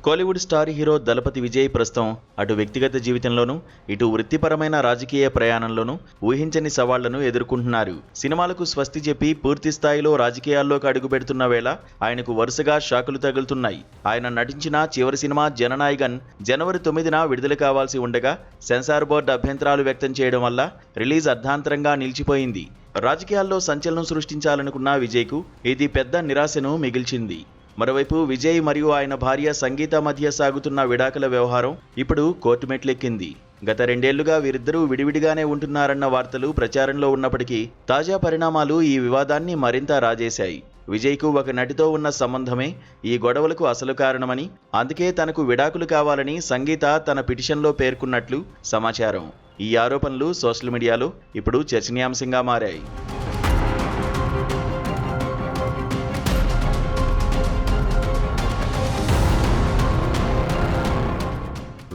Kollywood star hero దళపతి విజయ్ ప్రస్తుతం అటు వ్యక్తిగత జీవితంలోనూ ఇటు వృత్తిపరమైన రాజకీయ ప్రయాణంలోనూ ఊహించని సవాళ్లను ఎదుర్కొంటున్నారు. సినిమాలకు స్వస్తి చెప్పి పూర్తి స్థాయిలో రాజకీయాల్లోకి అడుగుపెడుతున్న వేళ ఆయనకు వరుసగా షాకులు తగులుతున్నాయి. ఆయన నటించిన చివరి సినిమా జననాయగన్ జనవరి 9న విడుదల కావాల్సి ఉండగా సెన్సార్ బోర్డు అభ్యంతరాలు వ్యక్తం చేయడం వల్ల రిలీజ్ అర్ధాంతరంగా నిలిచిపోయింది. రాజకీయాల్లో సంచలనం సృష్టించాలనుకున్న విజయ్కు ఇది పెద్ద నిరాశను మిగిల్చింది. మరోవైపు విజయ్ మరియు ఆయన భార్య సంగీత మధ్య సాగుతున్న విడాకుల వ్యవహారం ఇప్పుడు కోర్టు మెట్లెక్కింది. గత 2 ఏళ్లుగా వీరిద్దరూ విడివిడిగానే ఉంటున్నారన్న వార్తలు ప్రచారంలో ఉన్నప్పటికీ తాజా పరిణామాలు ఈ వివాదాన్ని మరింత రాజేశాయి. విజయ్కు ఒక నటితో ఉన్న సంబంధమే ఈ గొడవలకు అసలు కారణమని, అందుకే తనకు విడాకులు కావాలని సంగీత తన పిటిషన్లో పేర్కొన్నట్లు సమాచారం. ఈ ఆరోపణలు సోషల్ మీడియాలో ఇప్పుడు చర్చనీయాంశంగా మారాయి.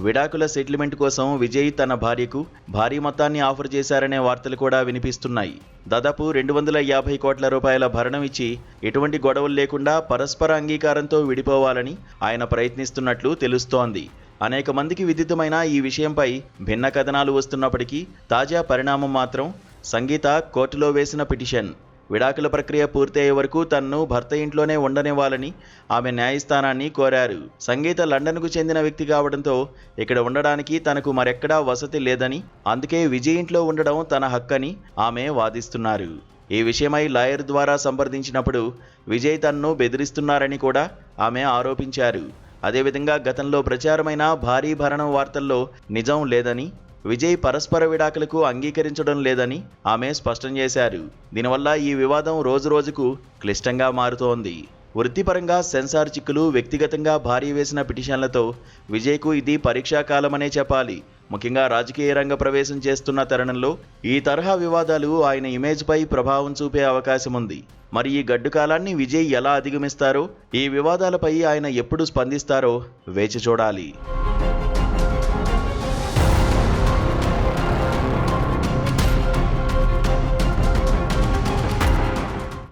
విడాకుల సెటిల్మెంట్ కోసం విజయ్ తన భార్యకు భారీ మొత్తాన్ని ఆఫర్ చేశారనే వార్తలు కూడా వినిపిస్తున్నాయి. దాదాపు 250 కోట్ల రూపాయల భరణం ఇచ్చి ఎటువంటి గొడవలు లేకుండా పరస్పర అంగీకారంతో విడిపోవాలని ఆయన ప్రయత్నిస్తున్నట్లు తెలుస్తోంది. అనేక మందికి విదితమైన ఈ విషయంపై భిన్న కథనాలు వస్తున్నప్పటికీ తాజా పరిణామం మాత్రం సంగీత కోర్టులో వేసిన పిటిషన్. విడాకుల ప్రక్రియ పూర్తయ్యే వరకు తనను భర్త ఇంట్లోనే ఉండనివ్వాలని ఆమె న్యాయస్థానాన్ని కోరారు. సంగీత లండన్కు చెందిన వ్యక్తి కావడంతో ఇక్కడ ఉండడానికి తనకు మరెక్కడా వసతి లేదని, అందుకే విజయ్ ఇంట్లో ఉండడం తన హక్కని ఆమె వాదిస్తున్నారు. ఈ విషయమై లాయర్ ద్వారా సంప్రదించినప్పుడు విజయ్ తనను బెదిరిస్తున్నారని కూడా ఆమె ఆరోపించారు. అదేవిధంగా గతంలో ప్రచారమైన భారీ భరణం వార్తల్లో నిజం లేదని, విజయ్ పరస్పర విడాకులకు అంగీకరించడం లేదని ఆమె స్పష్టం చేశారు. దీనివల్ల ఈ వివాదం రోజురోజుకు క్లిష్టంగా మారుతోంది. వృత్తిపరంగా సెన్సార్ చిక్కులు, వ్యక్తిగతంగా భారీ వేసిన పిటిషన్లతో విజయ్కు ఇది పరీక్షాకాలమనే చెప్పాలి. ముఖ్యంగా రాజకీయ రంగ ప్రవేశం చేస్తున్న తరుణంలో ఈ తరహా వివాదాలు ఆయన ఇమేజ్పై ప్రభావం చూపే అవకాశం ఉంది. మరి ఈ గడ్డు కాలాన్ని విజయ్ ఎలా అధిగమిస్తారో, ఈ వివాదాలపై ఆయన ఎప్పుడు స్పందిస్తారో వేచి చూడాలి.